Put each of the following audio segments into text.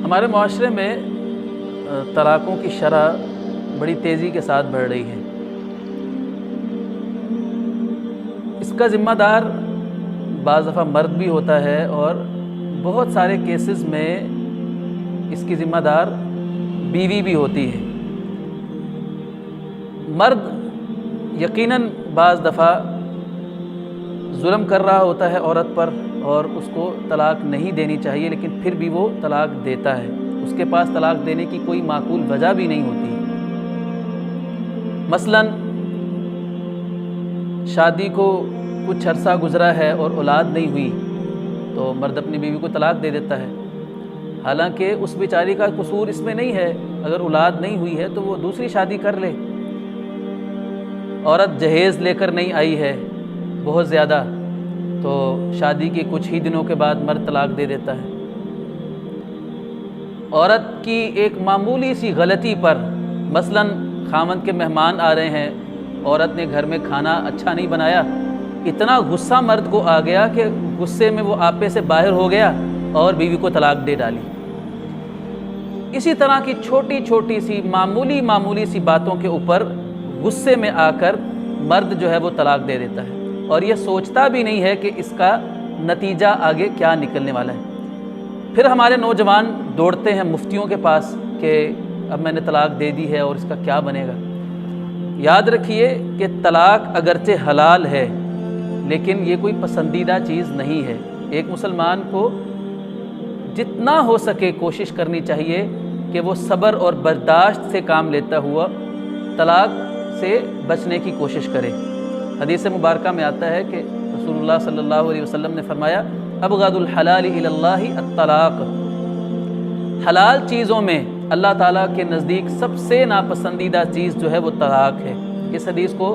ہمارے معاشرے میں طلاقوں کی شرح بڑی تیزی کے ساتھ بڑھ رہی ہے۔ اس کا ذمہ دار بعض دفعہ مرد بھی ہوتا ہے اور بہت سارے کیسز میں اس کی ذمہ دار بیوی بھی ہوتی ہے۔ مرد یقیناً بعض دفعہ ظلم کر رہا ہوتا ہے عورت پر اور اس کو طلاق نہیں دینی چاہیے، لیکن پھر بھی وہ طلاق دیتا ہے۔ اس کے پاس طلاق دینے کی کوئی معقول وجہ بھی نہیں ہوتی۔ مثلاً شادی کو کچھ عرصہ گزرا ہے اور اولاد نہیں ہوئی تو مرد اپنی بیوی کو طلاق دے دیتا ہے، حالانکہ اس بیچاری کا قصور اس میں نہیں ہے۔ اگر اولاد نہیں ہوئی ہے تو وہ دوسری شادی کر لے۔ عورت جہیز لے کر نہیں آئی ہے بہت زیادہ تو شادی کے کچھ ہی دنوں کے بعد مرد طلاق دے دیتا ہے۔ عورت کی ایک معمولی سی غلطی پر، مثلاً خامند کے مہمان آ رہے ہیں، عورت نے گھر میں کھانا اچھا نہیں بنایا، اتنا غصہ مرد کو آ گیا کہ غصے میں وہ آپے سے باہر ہو گیا اور بیوی کو طلاق دے ڈالی۔ اسی طرح کی چھوٹی چھوٹی سی معمولی سی باتوں کے اوپر غصے میں آ کر مرد جو ہے وہ طلاق دے دیتا ہے اور یہ سوچتا بھی نہیں ہے کہ اس کا نتیجہ آگے کیا نکلنے والا ہے۔ پھر ہمارے نوجوان دوڑتے ہیں مفتیوں کے پاس کہ اب میں نے طلاق دے دی ہے اور اس کا کیا بنے گا۔ یاد رکھیے کہ طلاق اگرچہ حلال ہے لیکن یہ کوئی پسندیدہ چیز نہیں ہے۔ ایک مسلمان کو جتنا ہو سکے کوشش کرنی چاہیے کہ وہ صبر اور برداشت سے کام لیتا ہوا طلاق سے بچنے کی کوشش کرے۔ حدیث مبارکہ میں آتا ہے کہ رسول اللہ صلی اللہ علیہ وسلم نے فرمایا ابغض الحلال الی اللہ الطلاق، حلال چیزوں میں اللہ تعالیٰ کے نزدیک سب سے ناپسندیدہ چیز جو ہے وہ طلاق ہے۔ اس حدیث کو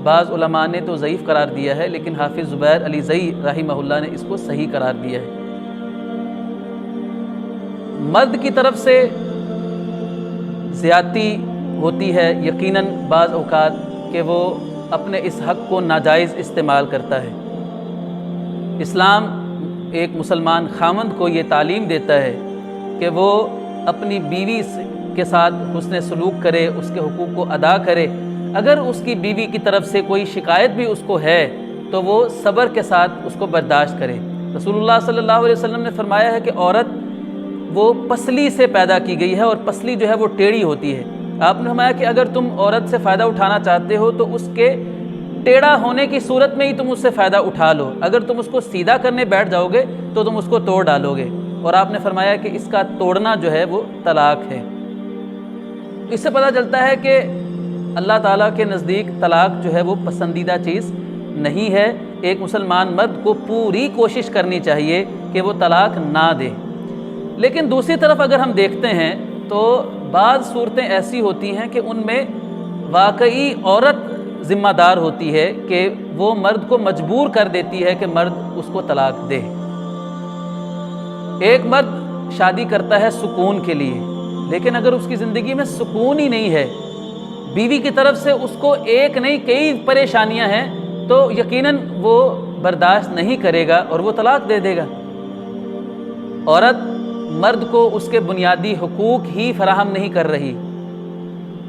بعض علماء نے تو ضعیف قرار دیا ہے، لیکن حافظ زبیر علی زئی رحمہ اللہ نے اس کو صحیح قرار دیا ہے۔ مرد کی طرف سے زیادتی ہوتی ہے یقیناً بعض اوقات کہ وہ اپنے اس حق کو ناجائز استعمال کرتا ہے۔ اسلام ایک مسلمان خامند کو یہ تعلیم دیتا ہے کہ وہ اپنی بیوی کے ساتھ حسن سلوک کرے، اس کے حقوق کو ادا کرے۔ اگر اس کی بیوی کی طرف سے کوئی شکایت بھی اس کو ہے تو وہ صبر کے ساتھ اس کو برداشت کرے۔ رسول اللہ صلی اللہ علیہ وسلم نے فرمایا ہے کہ عورت وہ پسلی سے پیدا کی گئی ہے اور پسلی جو ہے وہ ٹیڑھی ہوتی ہے۔ آپ نے فرمایا کہ اگر تم عورت سے فائدہ اٹھانا چاہتے ہو تو اس کے ٹیڑھا ہونے کی صورت میں ہی تم اس سے فائدہ اٹھا لو، اگر تم اس کو سیدھا کرنے بیٹھ جاؤ گے تو تم اس کو توڑ ڈالو گے۔ اور آپ نے فرمایا کہ اس کا توڑنا جو ہے وہ طلاق ہے۔ اس سے پتہ چلتا ہے کہ اللہ تعالیٰ کے نزدیک طلاق جو ہے وہ پسندیدہ چیز نہیں ہے۔ ایک مسلمان مرد کو پوری کوشش کرنی چاہیے کہ وہ طلاق نہ دے۔ لیکن دوسری طرف اگر ہم دیکھتے ہیں تو بعض صورتیں ایسی ہوتی ہیں کہ ان میں واقعی عورت ذمہ دار ہوتی ہے کہ وہ مرد کو مجبور کر دیتی ہے کہ مرد اس کو طلاق دے۔ ایک مرد شادی کرتا ہے سکون کے لیے، لیکن اگر اس کی زندگی میں سکون ہی نہیں ہے، بیوی کی طرف سے اس کو ایک نہیں کئی پریشانیاں ہیں، تو یقیناً وہ برداشت نہیں کرے گا اور وہ طلاق دے دے گا۔ عورت مرد کو اس کے بنیادی حقوق ہی فراہم نہیں کر رہی۔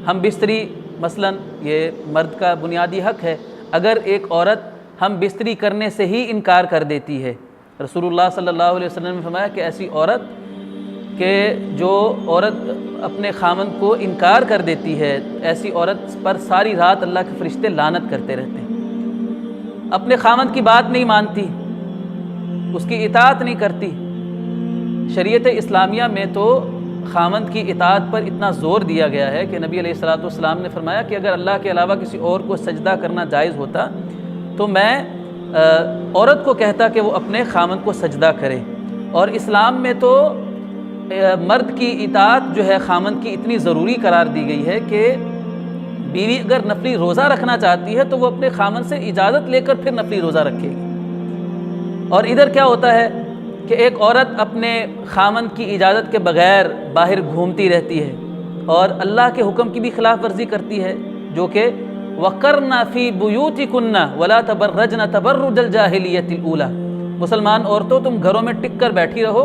ہم بستری مثلاً یہ مرد کا بنیادی حق ہے، اگر ایک عورت ہم بستری کرنے سے ہی انکار کر دیتی ہے، رسول اللہ صلی اللہ علیہ وسلم نے فرمایا کہ ایسی عورت کہ جو عورت اپنے خامند کو انکار کر دیتی ہے، ایسی عورت پر ساری رات اللہ کے فرشتے لعنت کرتے رہتے ہیں، اپنے خامند کی بات نہیں مانتی، اس کی اطاعت نہیں کرتی۔ شریعت اسلامیہ میں تو خامند کی اطاعت پر اتنا زور دیا گیا ہے کہ نبی علیہ الصلوۃ والسلام نے فرمایا کہ اگر اللہ کے علاوہ کسی اور کو سجدہ کرنا جائز ہوتا تو میں عورت کو کہتا کہ وہ اپنے خامند کو سجدہ کرے۔ اور اسلام میں تو مرد کی اطاعت جو ہے خامند کی اتنی ضروری قرار دی گئی ہے کہ بیوی اگر نفلی روزہ رکھنا چاہتی ہے تو وہ اپنے خامند سے اجازت لے کر پھر نفلی روزہ رکھے گی۔ اور ادھر کیا ہوتا ہے کہ ایک عورت اپنے خامند کی اجازت کے بغیر باہر گھومتی رہتی ہے اور اللہ کے حکم کی بھی خلاف ورزی کرتی ہے، جو کہ وَقَرْنَ فِي بُيُوتِكُنَّ وَلَا تَبَرَّجْنَ تَبَرُّجَ الْجَاهِلِيَّةِ الْأُولَى، مسلمان عورتوں تم گھروں میں ٹک کر بیٹھی رہو